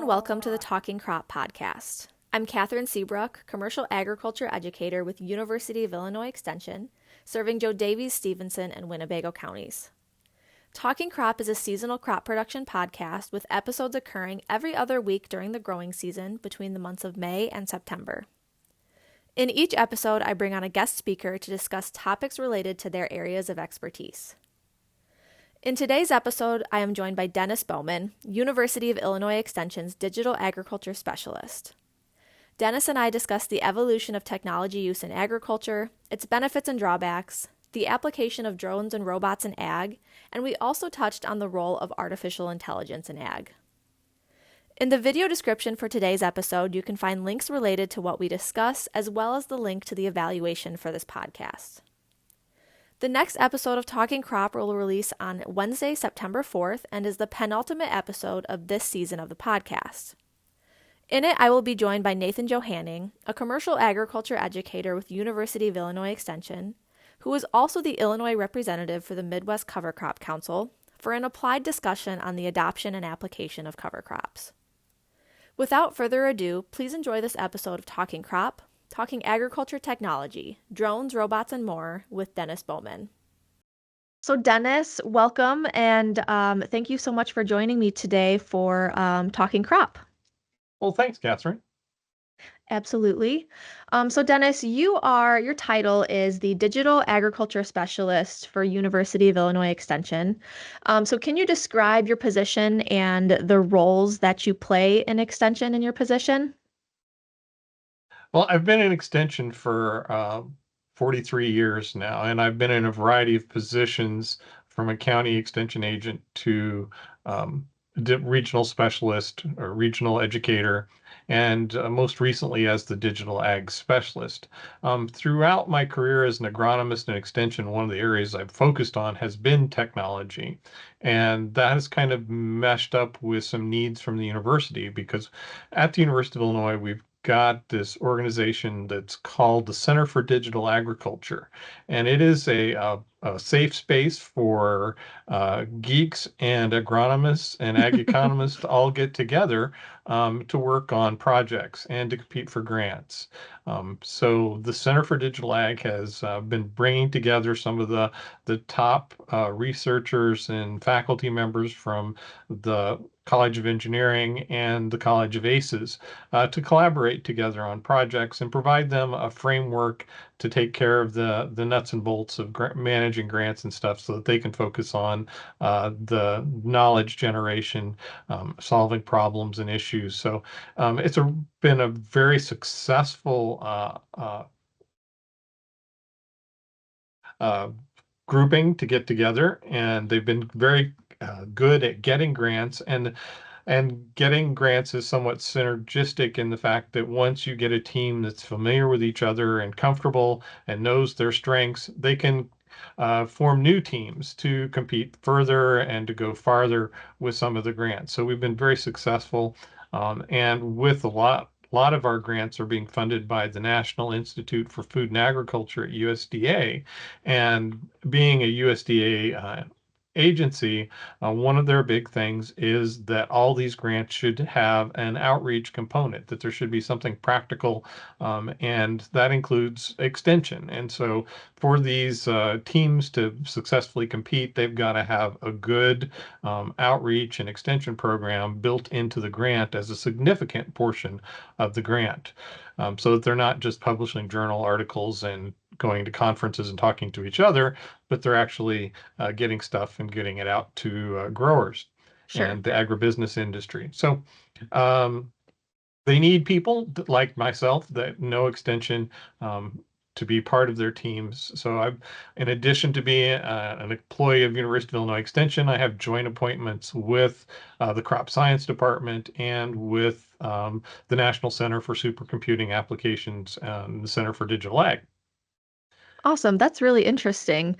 welcome to the Talking Crop podcast. I'm Kathryn Seebruck, commercial agriculture educator with University of Illinois Extension, serving Daviess-Stephenson and Winnebago counties. Talking Crop is a seasonal crop production podcast with episodes occurring every other week during the growing season between the months of May and September. In each episode, I bring on a guest speaker to discuss topics related to their areas of expertise. In today's episode, I am joined by Dennis Bowman, University of Illinois Extension's Digital Agriculture Specialist. Dennis and I discussed the evolution of technology use in agriculture, its benefits and drawbacks, the application of drones and robots in ag, and we also touched on the role of artificial intelligence in ag. In the video description for today's episode, you can find links related to what we discuss, as well as the link to the evaluation for this podcast. The next episode of Talking Crop will release on Wednesday, September 4th, and is the penultimate episode of this season of the podcast. In it, I will be joined by Nathan Johanning, a commercial agriculture educator with University of Illinois Extension, who is also the Illinois representative for the Midwest Cover Crop Council, for an applied discussion on the adoption and application of cover crops. Without further ado, please enjoy this episode of Talking Crop, Talking Agriculture Technology, Drones, Robots, and More with Dennis Bowman. So Dennis, welcome, and thank you so much for joining me today for Talking Crop. Well, thanks, Kathryn. Absolutely. So Dennis, your title is the Digital Agriculture Specialist for University of Illinois Extension. So can you describe your position and the roles that you play in Extension in your position? Well, I've been in Extension for 43 years now, and I've been in a variety of positions from a county extension agent to regional specialist or regional educator, and most recently as the digital ag specialist. Throughout my career as an agronomist in Extension, one of the areas I've focused on has been technology. And that has kind of meshed up with some needs from the university, because at the University of Illinois, we've got this organization that's called the Center for Digital Agriculture, and it is a safe space for geeks and agronomists and ag economists to all get together to work on projects and to compete for grants. So the Center for Digital Ag has been bringing together some of the top researchers and faculty members from the College of Engineering and the College of ACES to collaborate together on projects and provide them a framework to take care of the nuts and bolts of managing grants and stuff, so that they can focus on the knowledge generation, solving problems and issues. So it's been a very successful grouping to get together, and they've been very good at getting grants, and getting grants is somewhat synergistic in the fact that once you get a team that's familiar with each other and comfortable and knows their strengths, they can form new teams to compete further and to go farther with some of the grants. So we've been very successful, and with a lot of our grants are being funded by the National Institute for Food and Agriculture at USDA. And being a USDA agency, one of their big things is that all these grants should have an outreach component, that there should be something practical, and that includes extension. And so for these teams to successfully compete, they've got to have a good outreach and extension program built into the grant as a significant portion of the grant, so that they're not just publishing journal articles and going to conferences and talking to each other, but they're actually getting stuff and getting it out to growers and the agribusiness industry. So they need people like myself that know extension to be part of their teams. So in addition to being an employee of University of Illinois Extension, I have joint appointments with the Crop Science Department and with the National Center for Supercomputing Applications and the Center for Digital Ag. Awesome. That's really interesting.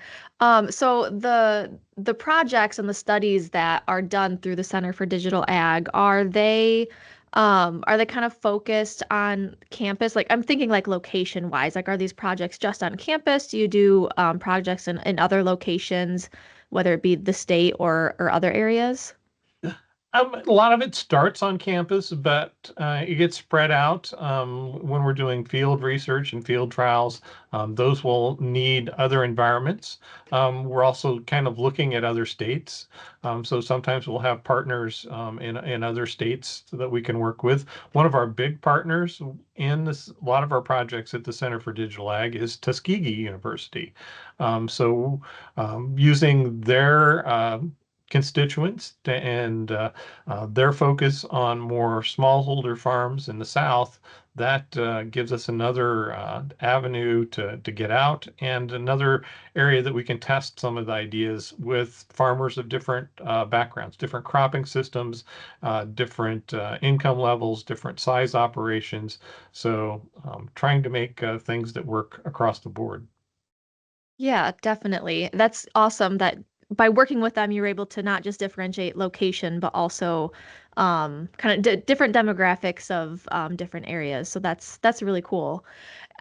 So the projects and the studies that are done through the Center for Digital Ag, are they kind of focused on campus? Like, I'm thinking like location wise, like, are these projects just on campus? Do you do projects in other locations, whether it be the state or other areas? A lot of it starts on campus, but it gets spread out when we're doing field research and field trials. Those will need other environments. We're also kind of looking at other states. So sometimes we'll have partners in other states that we can work with. One of our big partners in a lot of our projects at the Center for Digital Ag is Tuskegee University. So using their constituents and their focus on more smallholder farms in the South, that gives us another avenue to get out and another area that we can test some of the ideas with farmers of different backgrounds, different cropping systems, different income levels, different size operations. So trying to make things that work across the board. Yeah, definitely. That's awesome that by working with them, you're able to not just differentiate location, but also kind of different demographics of different areas. So that's really cool.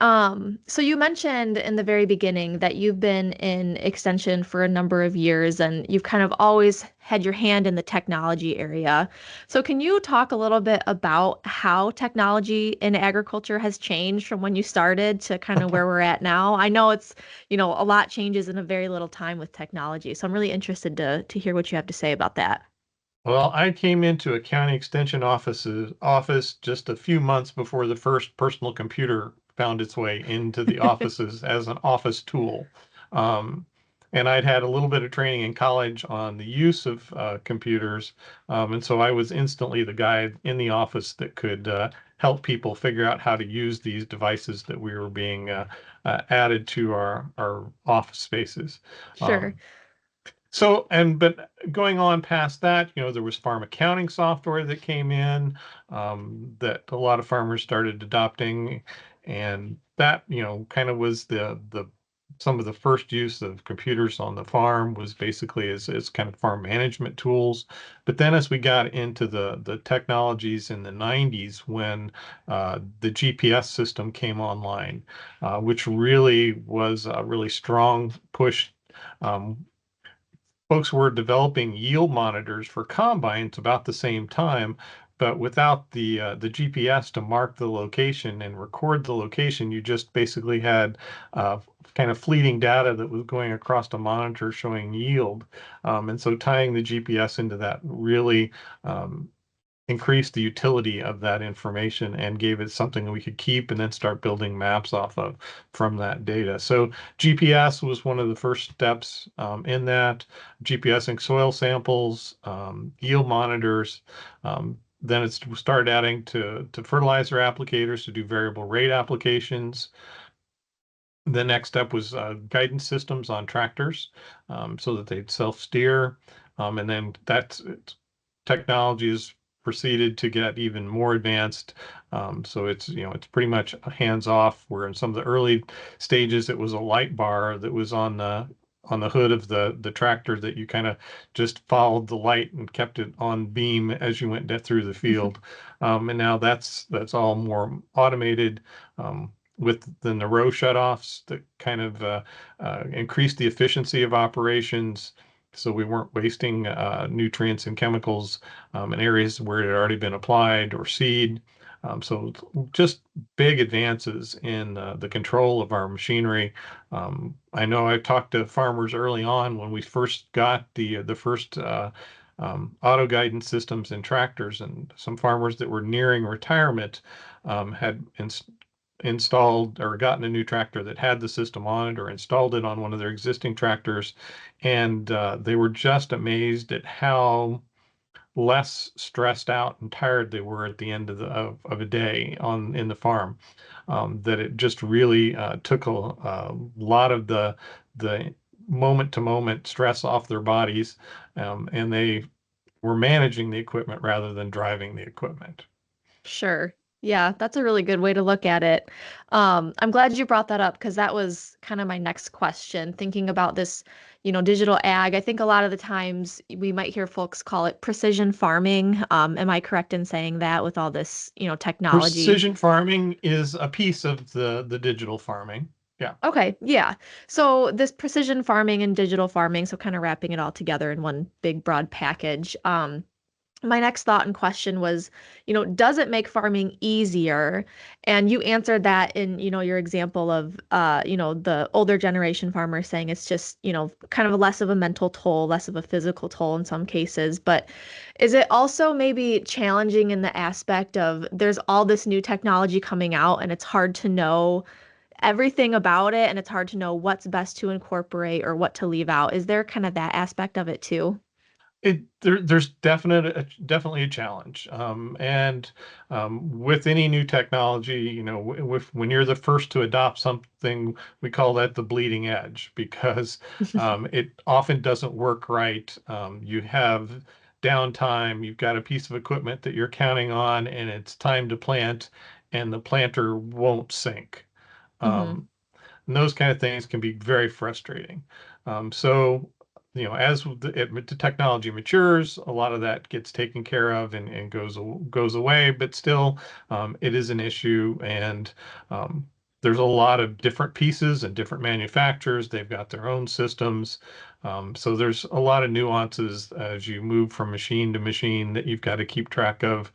So you mentioned in the very beginning that you've been in extension for a number of years and you've kind of always had your hand in the technology area. So can you talk a little bit about how technology in agriculture has changed from when you started to kind of where we're at now? I know a lot changes in a very little time with technology. So I'm really interested to hear what you have to say about that. Well, I came into a county extension office just a few months before the first personal computer found its way into the offices as an office tool. Um, and I'd had a little bit of training in college on the use of computers. And so I was instantly the guy in the office that could help people figure out how to use these devices that we were being added to our office spaces. Sure. Um, but going on past that, there was farm accounting software that came in that a lot of farmers started adopting, and that, kind of was the some of the first use of computers on the farm was basically as kind of farm management tools. But then as we got into the technologies in the 90s, when the GPS system came online, which really was a really strong push. Folks were developing yield monitors for combines about the same time, but without the GPS to mark the location and record the location, you just basically had uh, kind of fleeting data that was going across a monitor showing yield. And so tying the GPS into that really increased the utility of that information and gave it something that we could keep and then start building maps off of from that data. So GPS was one of the first steps in that, GPSing soil samples, yield monitors. Then it started adding to fertilizer applicators to do variable rate applications. The next step was guidance systems on tractors so that they'd self-steer. And then that's technology has proceeded to get even more advanced. So it's pretty much hands off. Where in some of the early stages, it was a light bar that was on the hood of the tractor that you kind of just followed the light and kept it on beam as you went through the field. And now that's all more automated. With the row shutoffs that kind of increased the efficiency of operations, so we weren't wasting nutrients and chemicals in areas where it had already been applied or seed. So just big advances in the control of our machinery. I know I talked to farmers early on when we first got the first auto guidance systems in tractors, and some farmers that were nearing retirement had installed or gotten a new tractor that had the system on it or installed it on one of their existing tractors. And they were just amazed at how less stressed out and tired they were at the end of a day in the farm. That it just really took a lot of the moment to moment stress off their bodies, and they were managing the equipment rather than driving the equipment. Sure. Yeah, that's a really good way to look at it. I'm glad you brought that up because that was kind of my next question. Thinking about this, digital ag, I think a lot of the times we might hear folks call it precision farming. Am I correct in saying that with all this, technology? Precision farming is a piece of the digital farming. Yeah. Okay, yeah. So this precision farming and digital farming, so kind of wrapping it all together in one big broad package. my next thought and question was, does it make farming easier? And you answered that in, your example of, the older generation farmers saying it's just, kind of less of a mental toll, less of a physical toll in some cases. But is it also maybe challenging in the aspect of there's all this new technology coming out and it's hard to know everything about it and it's hard to know what's best to incorporate or what to leave out? Is there kind of that aspect of it too? There's definitely a challenge, and with any new technology, when you're the first to adopt something, we call that the bleeding edge because it often doesn't work right. You have downtime, you've got a piece of equipment that you're counting on, and it's time to plant, and the planter won't sync. Hmm. Um, and those kind of things can be very frustrating. So, as the technology matures, a lot of that gets taken care of and goes away. But still, it is an issue, and um, there's a lot of different pieces and different manufacturers. They've got their own systems. So there's a lot of nuances as you move from machine to machine that you've got to keep track of.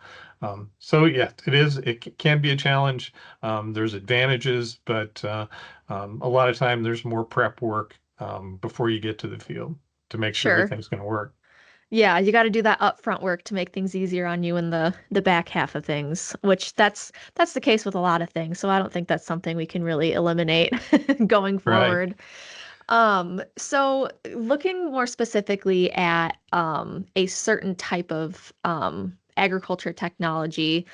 So yeah, it is. It can be a challenge. There's advantages, but a lot of time there's more prep work before you get to the field to make sure Sure. everything's going to work. Yeah, you got to do that upfront work to make things easier on you in the back half of things, which that's the case with a lot of things. So I don't think that's something we can really eliminate going Right. forward. So looking more specifically at a certain type of agriculture technology,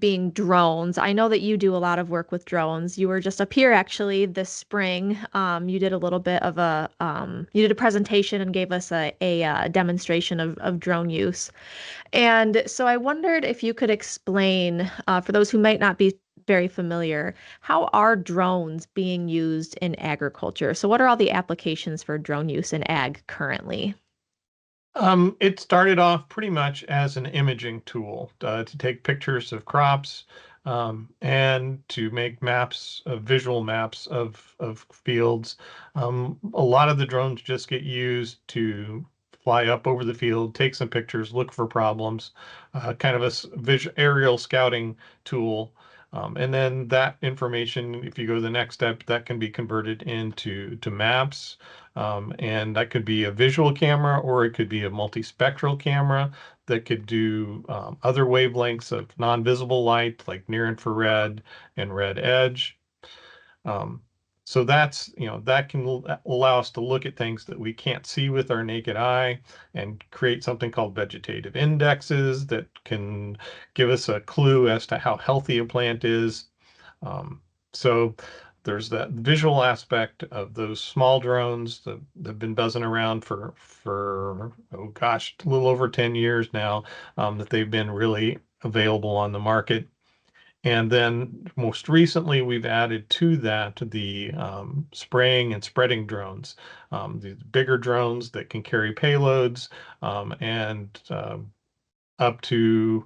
being drones. I know that you do a lot of work with drones. You were just up here actually this spring. You did a little bit of you did a presentation and gave us a demonstration of drone use. And so I wondered if you could explain, for those who might not be very familiar, how are drones being used in agriculture? So, what are all the applications for drone use in ag currently? It started off pretty much as an imaging tool to take pictures of crops and to make maps, visual maps of fields. A lot of the drones just get used to fly up over the field, take some pictures, look for problems, kind of a aerial scouting tool. And then that information, if you go to the next step, that can be converted into maps. And that could be a visual camera or it could be a multispectral camera that could do other wavelengths of non-visible light like near infrared and red edge. Um, so that can allow us to look at things that we can't see with our naked eye and create something called vegetative indexes that can give us a clue as to how healthy a plant is. Um, so there's that visual aspect of those small drones that have been buzzing around for oh gosh, a little over 10 years now, that they've been really available on the market. And then most recently, we've added to that the spraying and spreading drones, these bigger drones that can carry payloads and up to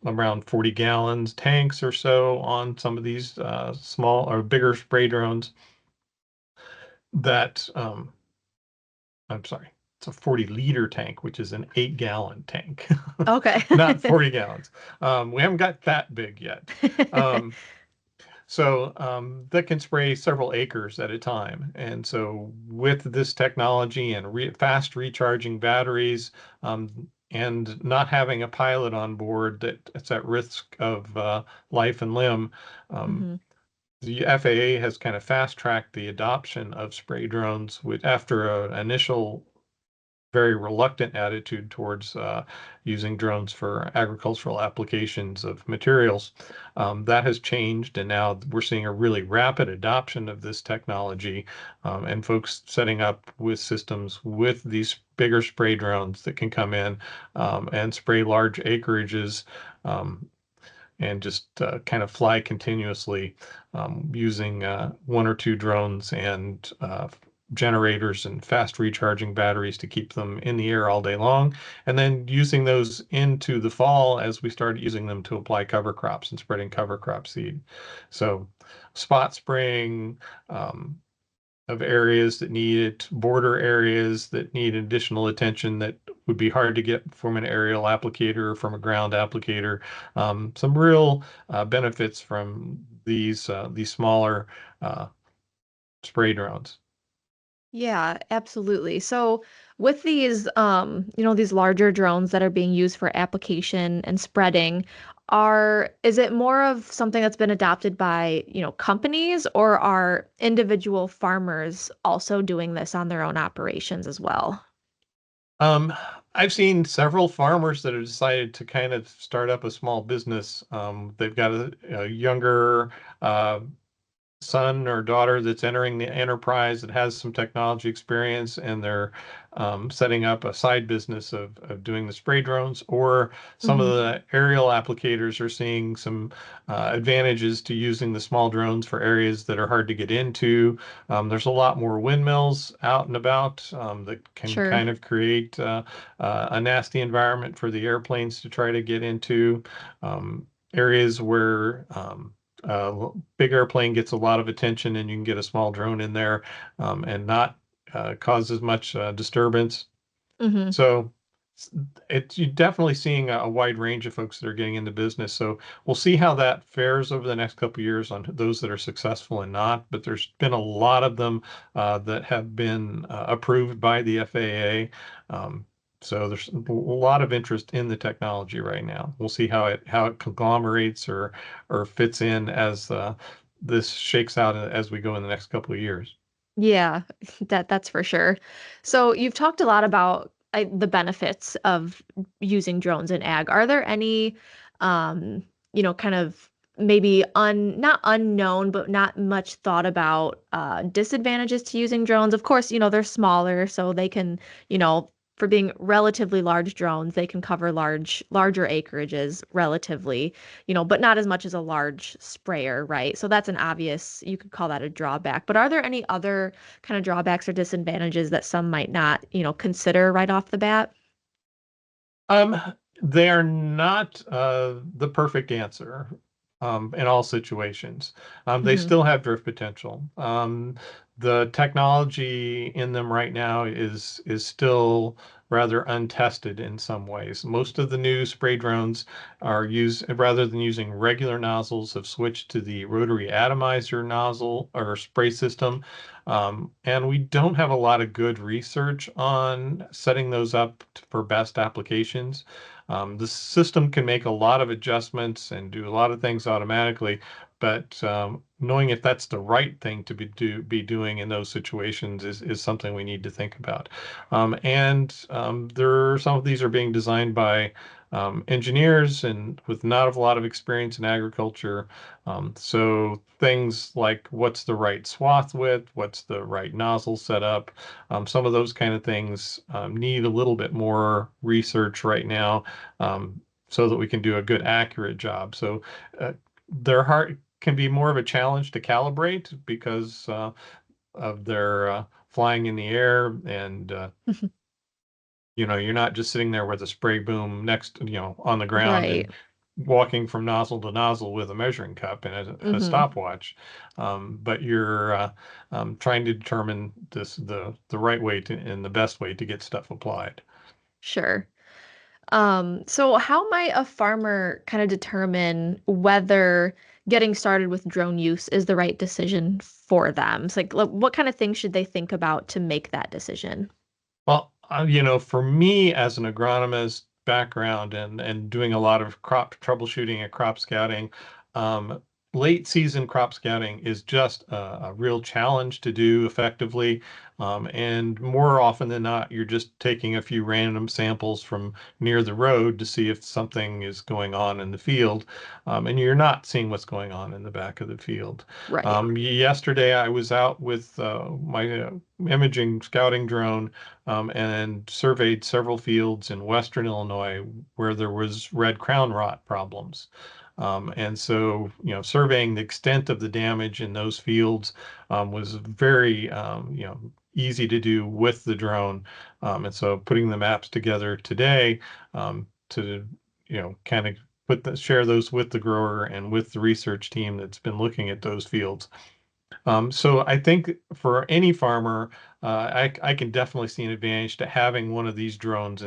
around 40 gallons tanks or so on some of these small or bigger spray drones that I'm sorry, it's a 40-liter tank, which is an 8-gallon tank, Okay. not 40 gallons. We haven't got that big yet. Um, that can spray several acres at a time. And so with this technology and fast recharging batteries, and not having a pilot on board that's at risk of life and limb, um, Hmm. the FAA has kind of fast tracked the adoption of spray drones after an initial very reluctant attitude towards using drones for agricultural applications of materials. That has changed, and now we're seeing a really rapid adoption of this technology, and folks setting up with systems with these bigger spray drones that can come in and spray large acreages. And just kind of fly continuously using one or two drones and generators and fast recharging batteries to keep them in the air all day long, and then using those into the fall as we start using them to apply cover crops and spreading cover crop seed. So spot spraying, of areas that need it, border areas that need additional attention that would be hard to get from an aerial applicator or from a ground applicator. Some real benefits from these smaller uh, spray drones. Yeah, absolutely. So with these these larger drones that are being used for application and spreading, is it more of something that's been adopted by, companies, or are individual farmers also doing this on their own operations as well? Um, I've seen several farmers that have decided to kind of start up a small business. They've got a younger uh, son or daughter that's entering the enterprise that has some technology experience, and they're setting up a side business of doing the spray drones. Or some of Hmm. the aerial applicators are seeing some advantages to using the small drones for areas that are hard to get into. There's a lot more windmills out and about that can Sure. kind of create a nasty environment for the airplanes to try to get into. Areas where big airplane gets a lot of attention, and you can get a small drone in there and not cause as much disturbance. Hmm. So you're definitely seeing a wide range of folks that are getting into business. So we'll see how that fares over the next couple of years on those that are successful and not. But there's been a lot of them that have been approved by the FAA. Um, so there's a lot of interest in the technology right now. We'll see how it conglomerates or fits in as this shakes out as we go in the next couple of years. Yeah, that's for sure. So you've talked a lot about the benefits of using drones in ag. Are there any, um, kind of maybe not unknown, but not much thought about disadvantages to using drones? Of course, they're smaller, so they can, for being relatively large drones, they can cover larger acreages relatively, but not as much as a large sprayer, right? So that's an obvious, you could call that a drawback. But are there any other kind of drawbacks or disadvantages that some might not, consider right off the bat? Um, they are not the perfect answer in all situations. They Hmm. still have drift potential. The technology in them right now is still rather untested in some ways. Most of the new spray drones are used rather than using regular nozzles, have switched to the rotary atomizer nozzle or spray system. And we don't have a lot of good research on setting those up for best applications. The system can make a lot of adjustments and do a lot of things automatically, but knowing if that's the right thing to be doing in those situations is something we need to think about. Some of these are being designed by engineers and with not a lot of experience in agriculture. So things like what's the right swath width, what's the right nozzle setup, some of those kind of things need a little bit more research right now so that we can do a good, accurate job. So their heart can be more of a challenge to calibrate because of their flying in the air, and you're not just sitting there with a spray boom on the ground Right. and walking from nozzle to nozzle with a measuring cup and a Hmm. stopwatch, but you're trying to determine the right way to and the best way to get stuff applied. Sure. So how might a farmer kind of determine whether getting started with drone use is the right decision for them? It's like, what kind of things should they think about to make that decision? Well, for me as an agronomist background and doing a lot of crop troubleshooting and crop scouting, um, late season crop scouting is just a real challenge to do effectively. And more often than not, you're just taking a few random samples from near the road to see if something is going on in the field. And you're not seeing what's going on in the back of the field. Right. Yesterday, I was out with my imaging scouting drone and surveyed several fields in western Illinois where there was red crown rot problems. And so, surveying the extent of the damage in those fields was very, easy to do with the drone. And so putting the maps together today to, kind of share those with the grower and with the research team that's been looking at those fields So I think for any farmer, I can definitely see an advantage to having one of these drones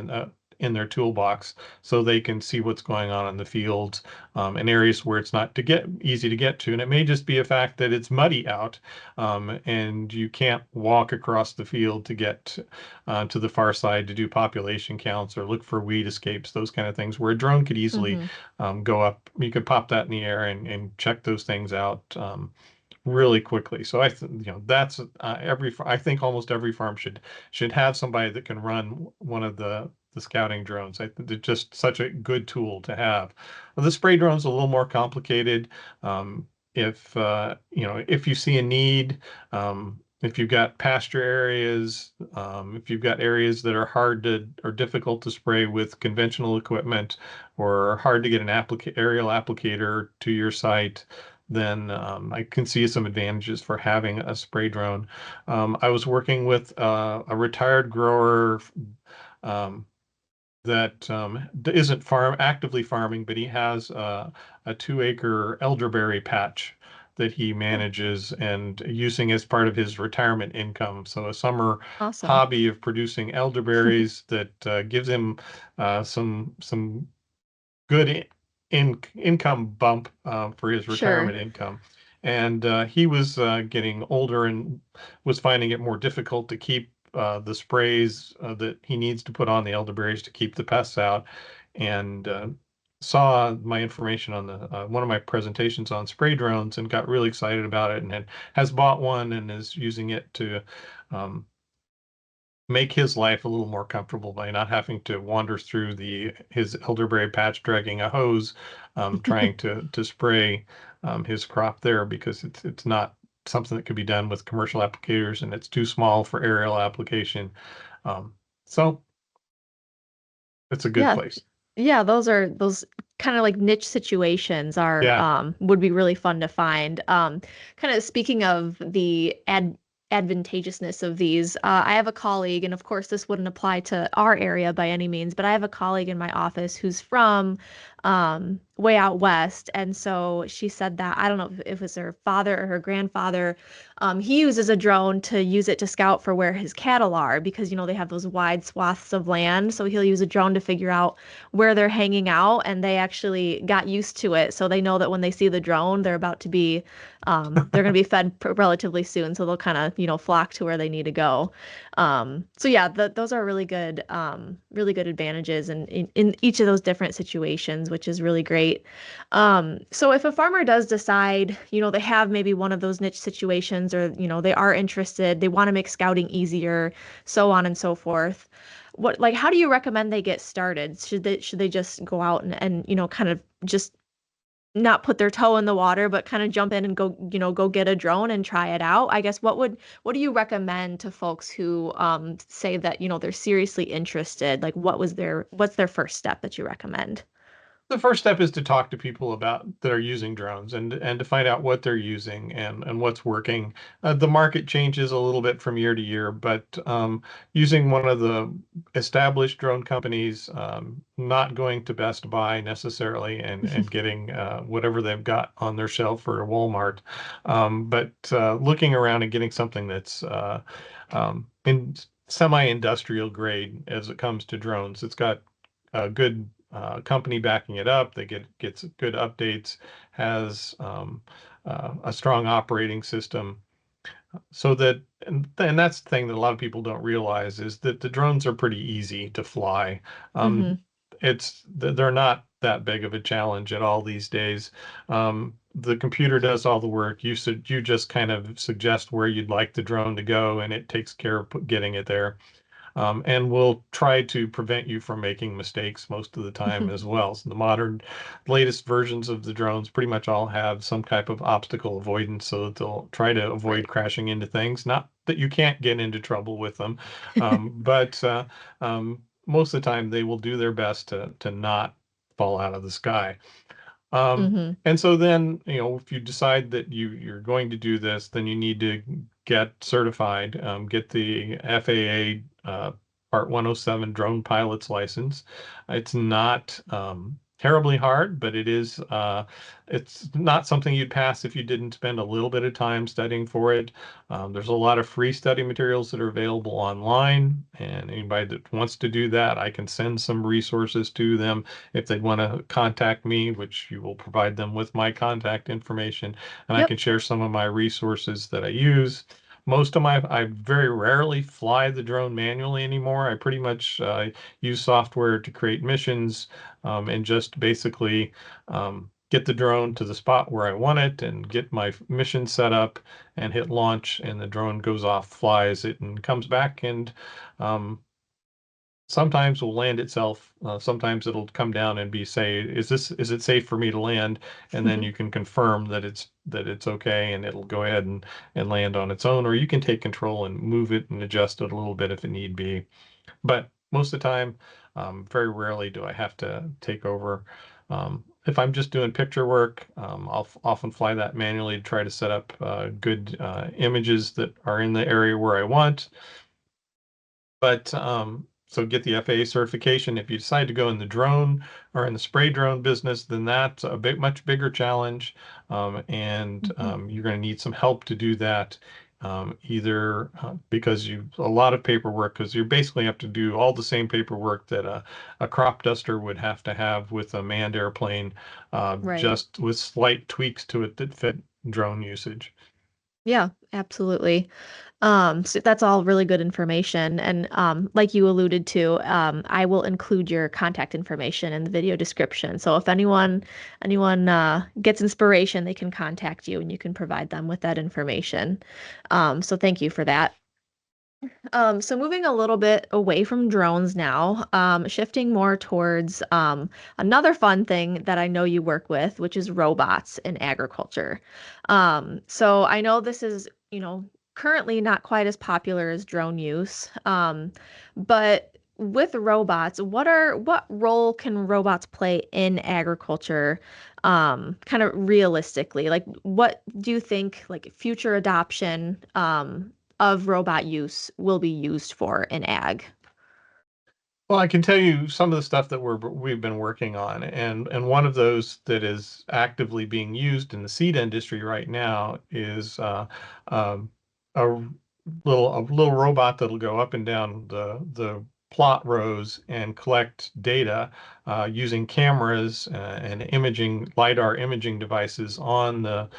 in their toolbox so they can see what's going on in the fields, in areas where it's not to get easy to get to. And it may just be a fact that it's muddy out, and you can't walk across the field to get to the far side to do population counts or look for weed escapes, those kind of things, where a drone could easily Mm-hmm. go up. You could pop that in the air and check those things out. Really quickly. So that's I think almost every farm should have somebody that can run one of the scouting drones. I think they're just such a good tool to have. The spray drone's a little more complicated. If if you see a need, if you've got pasture areas, if you've got areas that are hard to or difficult to spray with conventional equipment, or hard to get an aerial applicator to your site, then I can see some advantages for having a spray drone. I was working with a retired grower, um, that isn't actively farming, but he has a 2 acre elderberry patch that he Oh, manages and using as part of his retirement income. So a summer awesome. hobby of producing elderberries that gives him some good income bump for his Sure. retirement income. And he was getting older and was finding it more difficult to keep the sprays that he needs to put on the elderberries to keep the pests out. And saw my information on the one of my presentations on spray drones and got really excited about it, and has bought one and is using it to um, make his life a little more comfortable by not having to wander through the his elderberry patch dragging a hose, trying to spray his crop there, because it's not something that could be done with commercial applicators, and it's too small for aerial application. So it's a good Yeah. place. Yeah, those kind of like niche situations are Yeah. would be really fun to find. Kind of speaking of the advantageousness of these, I have a colleague, and of course this wouldn't apply to our area by any means, but I have a colleague in my office who's from way out west, and so she said that I don't know if it was her father or her grandfather. He uses a drone to use it to scout for where his cattle are because, they have those wide swaths of land. So he'll use a drone to figure out where they're hanging out, and they actually got used to it. So they know that when they see the drone, they're about to be, they're going to be fed relatively soon. So they'll kind of, flock to where they need to go. So yeah, those are really good advantages in each of those different situations, which is really great. So if a farmer does decide, they have maybe one of those niche situations, or, they are interested, they want to make scouting easier, so on and so forth. Like, how do you recommend they get started? Should they just go out and, kind of just not put their toe in the water, but kind of jump in and go get a drone and try it out? I guess what do you recommend to folks who say that, they're seriously interested? Like, what's their first step that you recommend? The first step is to talk to people about that are using drones, and to find out what they're using and what's working. The market changes a little bit from year to year, but using one of the established drone companies, not going to Best Buy necessarily and getting whatever they've got on their shelf or Walmart, but looking around and getting something that's in semi-industrial grade as it comes to drones. It's got a good company backing it up. They gets good updates, has a strong operating system, so that and that's the thing that a lot of people don't realize is that the drones are pretty easy to fly. Mm-hmm. They're not that big of a challenge at all these days. The computer does all the work. You just kind of suggest where you'd like the drone to go, and it takes care of getting it there, and will try to prevent you from making mistakes most of the time as well. So the latest versions of the drones pretty much all have some type of obstacle avoidance, so that they'll try to avoid Right. crashing into things. Not that you can't get into trouble with them, but most of the time they will do their best to not fall out of the sky. Um, Mm-hmm. and so then, if you decide that you're going to do this, then you need to get certified, get the FAA Part 107 drone pilot's license. It's not terribly hard, but it's not something you'd pass if you didn't spend a little bit of time studying for it. There's a lot of free study materials that are available online, and anybody that wants to do that, I can send some resources to them if they want to contact me, which you will provide them with my contact information, and I Yep. can share some of my resources that I use. I very rarely fly the drone manually anymore. I pretty much use software to create missions, and just basically get the drone to the spot where I want it and get my mission set up and hit launch, and the drone goes off, flies it, and comes back. And um, sometimes will land itself. Sometimes it'll come down and say, is it safe for me to land? And then you can confirm that it's okay, and it'll go ahead and land on its own, or you can take control and move it and adjust it a little bit if it need be. But most of the time, very rarely do I have to take over. If I'm just doing picture work, I'll often fly that manually to try to set up good images that are in the area where I want. But so get the FAA certification. If you decide to go in the drone or in the spray drone business, then that's a much bigger challenge, and Mhm. you're going to need some help to do that. Either because a lot of paperwork, because you basically have to do all the same paperwork that a crop duster would have to have with a manned airplane, Right. just with slight tweaks to it that fit drone usage. Yeah, absolutely. So that's all really good information. And like you alluded to, I will include your contact information in the video description. So if anyone gets inspiration, they can contact you and you can provide them with that information. So thank you for that. So moving a little bit away from drones now, shifting more towards another fun thing that I know you work with, which is robots in agriculture. So I know this is, currently not quite as popular as drone use, but with robots, what role can robots play in agriculture, kind of realistically? Like, what do you think, like, future adoption, of robot use will be used for in ag? Well, I can tell you some of the stuff that we've been working on, and one of those that is actively being used in the seed industry right now is um, a a little robot that'll go up and down the plot rows and collect data using cameras and imaging LiDAR imaging devices on the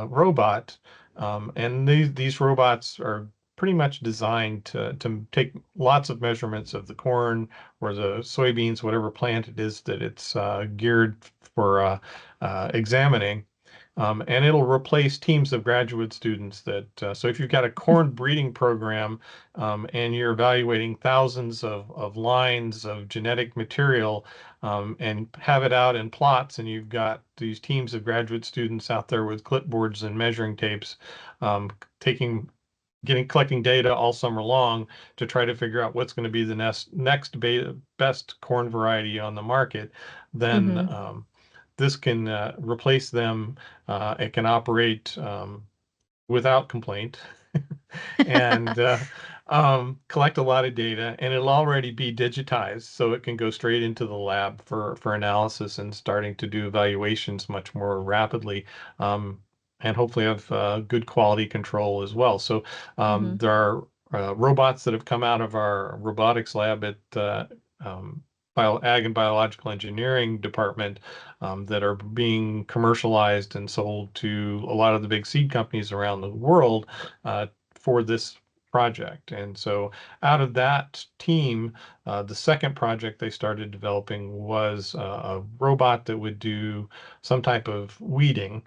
robot. And these robots are pretty much designed to take lots of measurements of the corn or the soybeans, whatever plant it is that it's geared for examining. And it'll replace teams of graduate students so if you've got a corn breeding program, and you're evaluating thousands of lines of genetic material, and have it out in plots, and you've got these teams of graduate students out there with clipboards and measuring tapes, um, taking collecting data all summer long to try to figure out what's going to be the next best corn variety on the market, then Mm-hmm. this can replace them. It can operate without complaint and collect a lot of data, and it'll already be digitized, so it can go straight into the lab for analysis and starting to do evaluations much more rapidly, um, and hopefully have good quality control as well. So Mm-hmm. there are robots that have come out of our robotics lab at um, Ag and Biological Engineering department, that are being commercialized and sold to a lot of the big seed companies around the world uh, for this project. And so out of that team, the second project they started developing was a robot that would do some type of weeding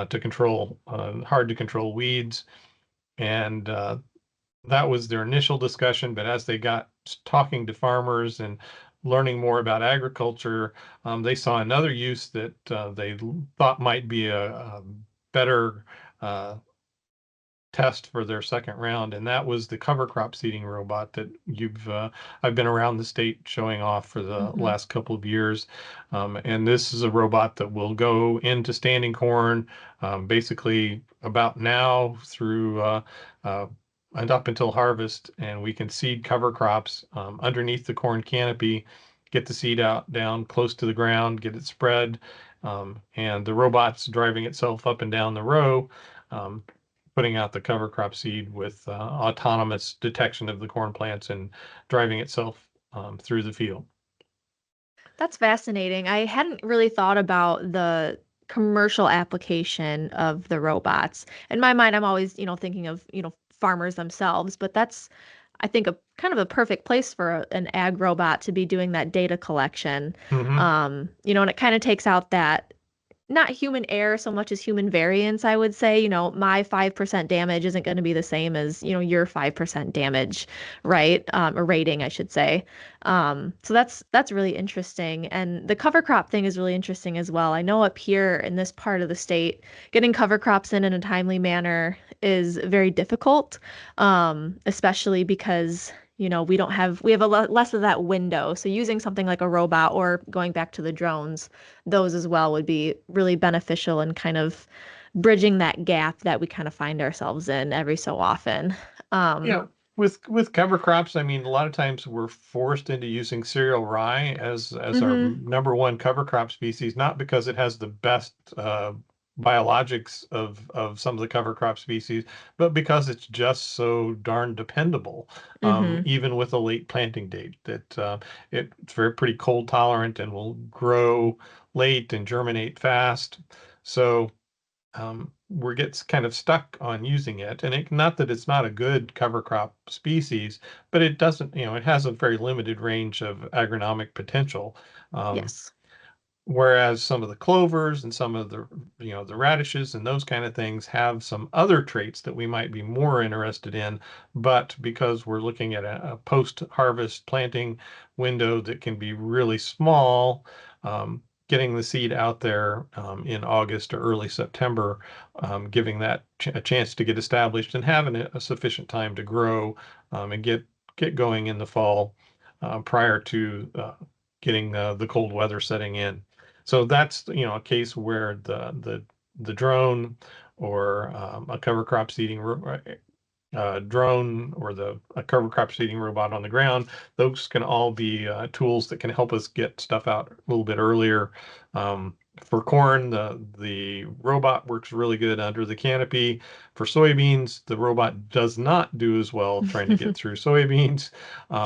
to control hard to control weeds. And that was their initial discussion. But as they got talking to farmers and learning more about agriculture, they saw another use that they thought might be a better uh, test for their second round, and that was the cover crop seeding robot that I've been around the state showing off for the Mm-hmm. last couple of years. And this is a robot that will go into standing corn, basically about now through uh, and up until harvest, and we can seed cover crops underneath the corn canopy get the seed out down close to the ground, get it spread, and the robot's driving itself up and down the row, um, putting out the cover crop seed with autonomous detection of the corn plants and driving itself through the field. That's fascinating. I hadn't really thought about the commercial application of the robots. In my mind, I'm always, thinking of, farmers themselves, but that's, I think, a kind of a perfect place for an ag robot to be doing that data collection. Hmm. And it kind of takes out that not human error so much as human variance, I would say. My 5% damage isn't going to be the same as, your 5% damage, right? Or rating, I should say. So that's really interesting. And the cover crop thing is really interesting as well. I know up here in this part of the state, getting cover crops in a timely manner is very difficult, especially because we have a lot less of that window. So using something like a robot or going back to the drones, those as well would be really beneficial in kind of bridging that gap that we kind of find ourselves in every so often. Um, Yeah, with cover crops, I mean, a lot of times we're forced into using cereal rye as our mhm, number one cover crop species, not because it has the best biologics of some of the cover crop species, but because it's just so darn dependable, mhm, even with a late planting date. That it's very pretty cold tolerant and will grow late and germinate fast. So we're gets kind of stuck on using it. And not that it's not a good cover crop species, but it doesn't, it has a very limited range of agronomic potential. Um, yes. Whereas some of the clovers and some of the, the radishes and those kind of things have some other traits that we might be more interested in. But because we're looking at a post-harvest planting window that can be really small, getting the seed out there in August or early September, giving that a chance to get established and having a sufficient time to grow and get going in the fall prior to getting the cold weather setting in. So that's, a case where the drone or a cover crop seeding drone or the a cover crop seeding robot on the ground, those can all be tools that can help us get stuff out a little bit earlier. For corn, the robot works really good under the canopy. For soybeans, the robot does not do as well trying to get through soybeans.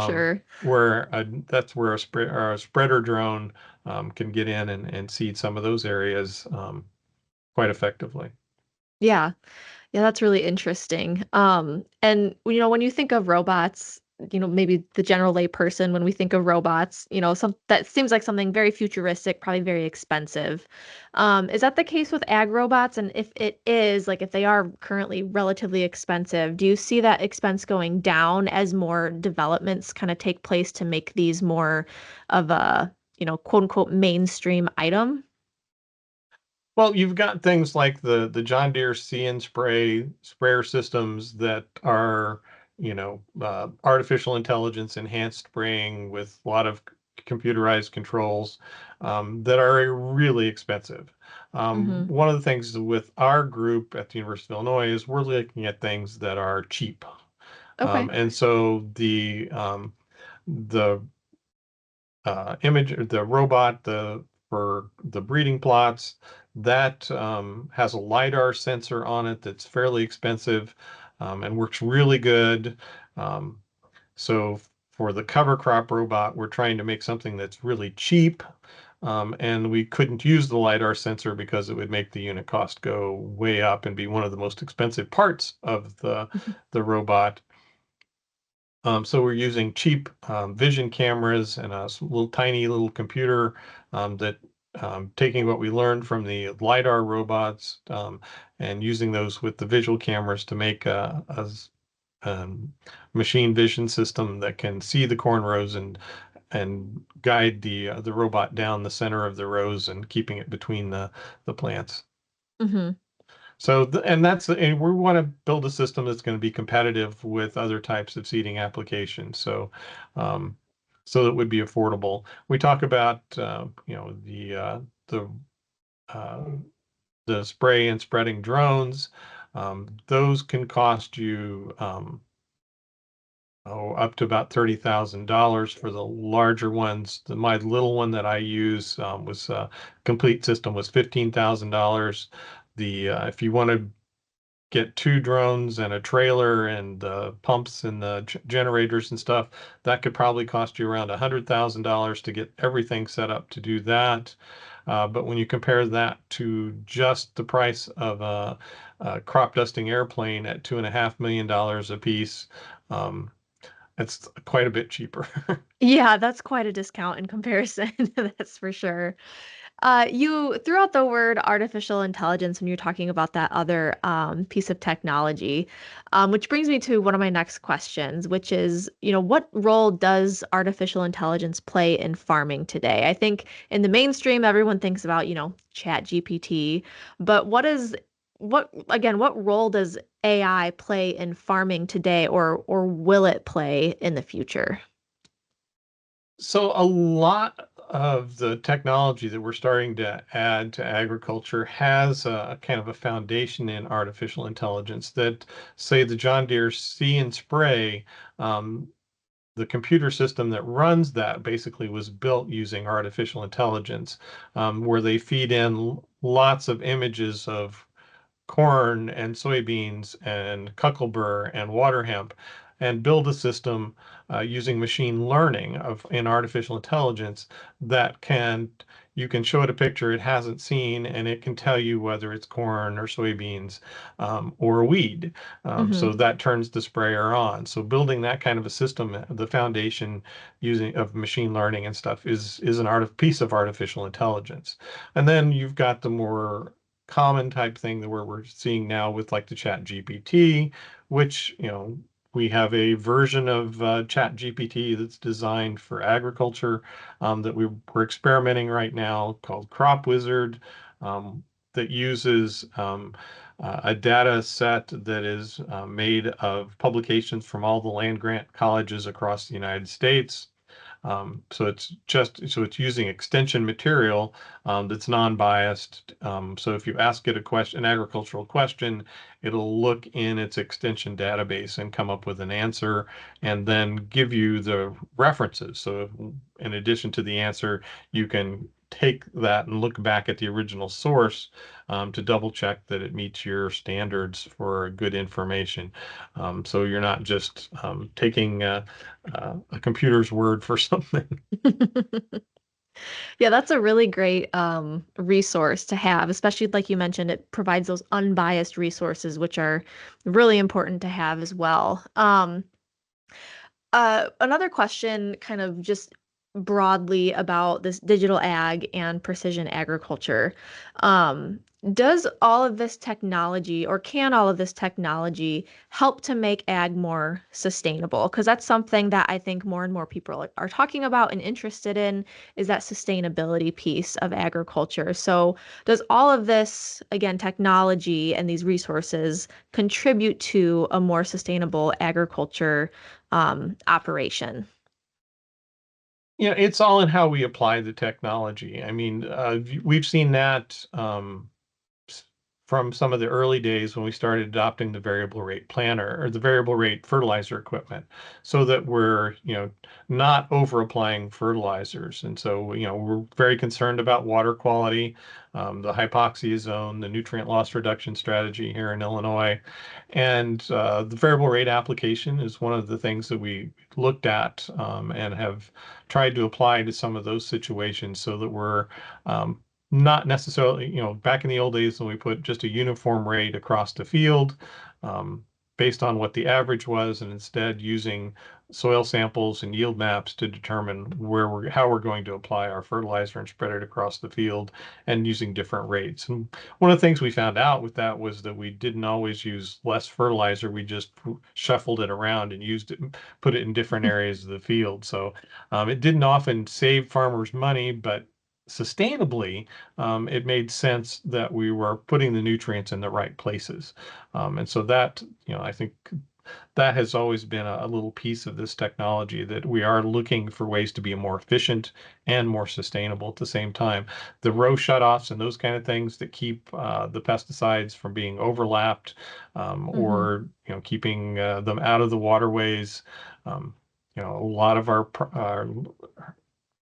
Sure. Where that's where a spreader drone can get in and seed some of those areas quite effectively. Yeah. Yeah, that's really interesting. And when you think of robots, maybe the general layperson, when we think of robots, some that seems like something very futuristic, probably very expensive. Is that the case with ag robots? And if it is, like if they are currently relatively expensive, do you see that expense going down as more developments kind of take place to make these more of a, quote unquote mainstream item? Well, you've got things like the John Deere See and Spray sprayer systems that are, artificial intelligence enhanced spraying with a lot of computerized controls that are really expensive. Mm-hmm. One of the things with our group at the University of Illinois is we're looking at things that are cheap. Okay. And so the image, the robot, for the breeding plots, that has a LiDAR sensor on it that's fairly expensive and works really good. Um, so for the cover crop robot, we're trying to make something that's really cheap. And we couldn't use the LiDAR sensor because it would make the unit cost go way up and be one of the most expensive parts of the robot. So we're using cheap vision cameras and a little tiny little computer that taking what we learned from the LiDAR robots and using those with the visual cameras to make um, machine vision system that can see the corn rows and guide the robot down the center of the rows and keeping it between the plants. Mm-hmm. So, and we want to build a system that's going to be competitive with other types of seeding applications. Um, so that would be affordable. We talk about, the, uh, the spray and spreading drones. Those can cost you, up to about $30,000 for the larger ones. My little one that I use was complete system was $15,000. The if you want to get two drones and a trailer and the pumps and the generators and stuff, that could probably cost you around $100,000 to get everything set up to do that. But when you compare that to just the price of a crop dusting airplane at $2.5 million a piece, it's quite a bit cheaper. Yeah, that's quite a discount in comparison. That's for sure. You threw out the word artificial intelligence when you're talking about that other piece of technology, which brings me to one of my next questions, which is, what role does artificial intelligence play in farming today? I think in the mainstream, everyone thinks about, Chat GPT, but what role does AI play in farming today, or will it play in the future? So a lot of the technology that we're starting to add to agriculture has a kind of a foundation in artificial intelligence that, say, the John Deere See and Spray, um, the computer system that runs that basically was built using artificial intelligence, where they feed in lots of images of corn and soybeans and cucklebur and water hemp and build a system using machine learning in artificial intelligence that you can show it a picture it hasn't seen and it can tell you whether it's corn or soybeans or a weed. Hmm. So that turns the sprayer on. So building that kind of a system, the foundation using of machine learning and stuff is piece of artificial intelligence. And then you've got the more common type thing that we're seeing now with like the Chat GPT, which, we have a version of Chat GPT that's designed for agriculture that we're experimenting right now called Crop Wizard, that uses a data set that is made of publications from all the land grant colleges across the United States. So it's using extension material that's non-biased. So if you ask it an agricultural question, it'll look in its extension database and come up with an answer and then give you the references. So in addition to the answer, you can take that and look back at the original source to double check that it meets your standards for good information. So you're not just taking a computer's word for something. Yeah, that's a really great resource to have, especially like you mentioned, it provides those unbiased resources, which are really important to have as well. Another question, kind of just broadly about this digital ag and precision agriculture. Um, does all of this technology, or can all of this technology help to make ag more sustainable? Because that's something that I think more and more people are talking about and interested in, is that sustainability piece of agriculture. So, does all of this, again, technology and these resources contribute to a more sustainable agriculture operation? It's all in how we apply the technology. I mean, we've seen that from some of the early days when we started adopting the variable rate planter or the variable rate fertilizer equipment so that we're, not over applying fertilizers. And so, we're very concerned about water quality, the hypoxia zone, the nutrient loss reduction strategy here in Illinois. And the variable rate application is one of the things that we looked at and have tried to apply to some of those situations so that we're not necessarily, back in the old days when we put just a uniform rate across the field um, based on what the average was, and instead using soil samples and yield maps to determine how we're going to apply our fertilizer and spread it across the field and using different rates. And one of the things we found out with that was that we didn't always use less fertilizer. We just shuffled it around and used it, put it in different areas of the field. So it didn't often save farmers money, but sustainably, it made sense that we were putting the nutrients in the right places. And so that, I think that has always been a little piece of this technology, that we are looking for ways to be more efficient and more sustainable at the same time. The row shutoffs and those kind of things that keep the pesticides from being overlapped, or keeping them out of the waterways. A lot of our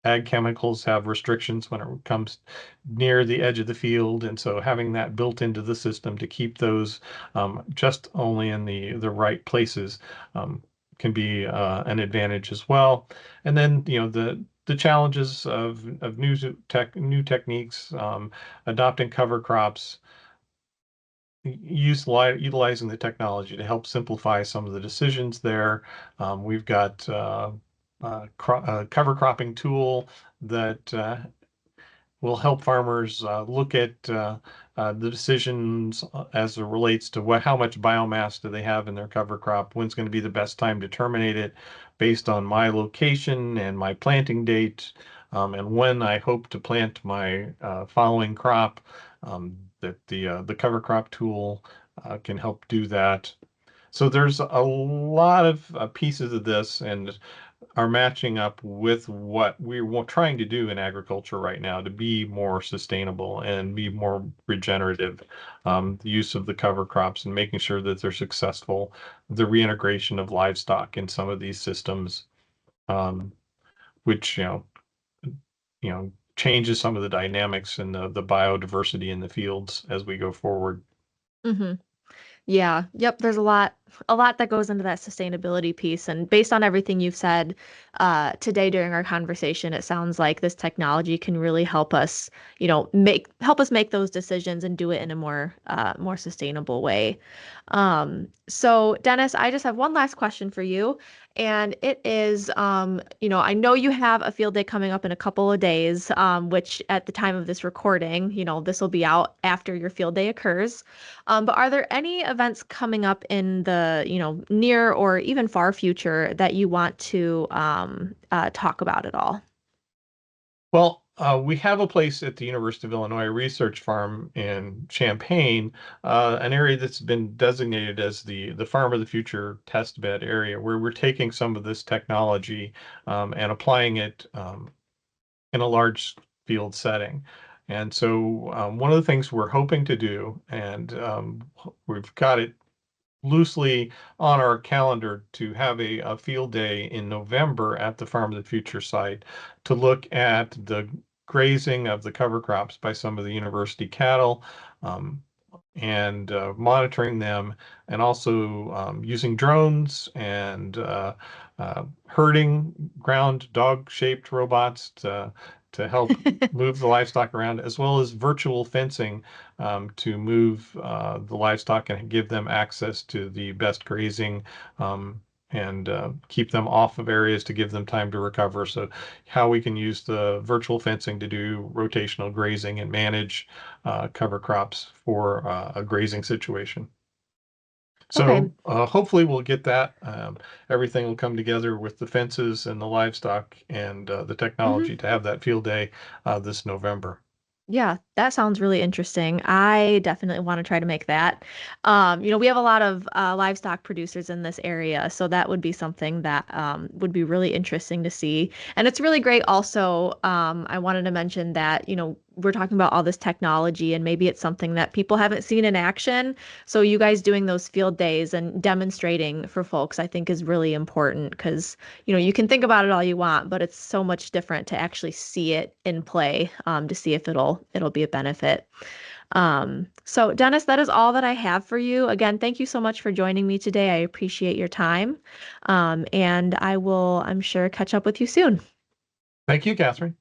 ag chemicals have restrictions when it comes near the edge of the field, and so having that built into the system to keep those just only in the right places can be an advantage as well. And then the challenges of new techniques, adopting cover crops, utilizing the technology to help simplify some of the decisions there. We've got a cover cropping tool that will help farmers look at the decisions as it relates to how much biomass do they have in their cover crop, when's going to be the best time to terminate it based on my location and my planting date, and when I hope to plant my following crop. That the cover crop tool can help do that. So there's a lot of pieces of this, and are matching up with what we're trying to do in agriculture right now to be more sustainable and be more regenerative. The use of the cover crops and making sure that they're successful, the reintegration of livestock in some of these systems, which changes some of the dynamics and the biodiversity in the fields as we go forward. Mm-hmm. Yeah. Yep. There's a lot that goes into that sustainability piece. And based on everything you've said today during our conversation, it sounds like this technology can really help us, help us make those decisions and do it in a more sustainable way. So Dennis, I just have one last question for you. And it is, I know you have a field day coming up in a couple of days, which at the time of this recording, this will be out after your field day occurs. But are there any events coming up in the, near or even far future that you want to talk about at all? Well, we have a place at the University of Illinois Research Farm in Champaign, an area that's been designated as the Farm of the Future test bed area, where we're taking some of this technology and applying it in a large field setting. And so one of the things we're hoping to do, and we've got it loosely on our calendar to have a field day in November at the Farm of the Future site to look at the grazing of the cover crops by some of the university cattle, and monitoring them, and also using drones and herding ground dog-shaped robots to help move the livestock around, as well as virtual fencing to move the livestock and give them access to the best grazing, and keep them off of areas to give them time to recover. So how we can use the virtual fencing to do rotational grazing and manage cover crops for a grazing situation. Okay. So hopefully we'll get that. Everything will come together with the fences and the livestock and the technology to have that field day this November. Yeah, that sounds really interesting. I definitely want to try to make that. We have a lot of livestock producers in this area, so that would be something that would be really interesting to see. And it's really great also. I wanted to mention that, we're talking about all this technology and maybe it's something that people haven't seen in action. So you guys doing those field days and demonstrating for folks, I think is really important because, you can think about it all you want, but it's so much different to actually see it in play, to see if it'll be a benefit. So Dennis, that is all that I have for you. Again, thank you so much for joining me today. I appreciate your time. And I will, I'm sure, catch up with you soon. Thank you, Kathryn.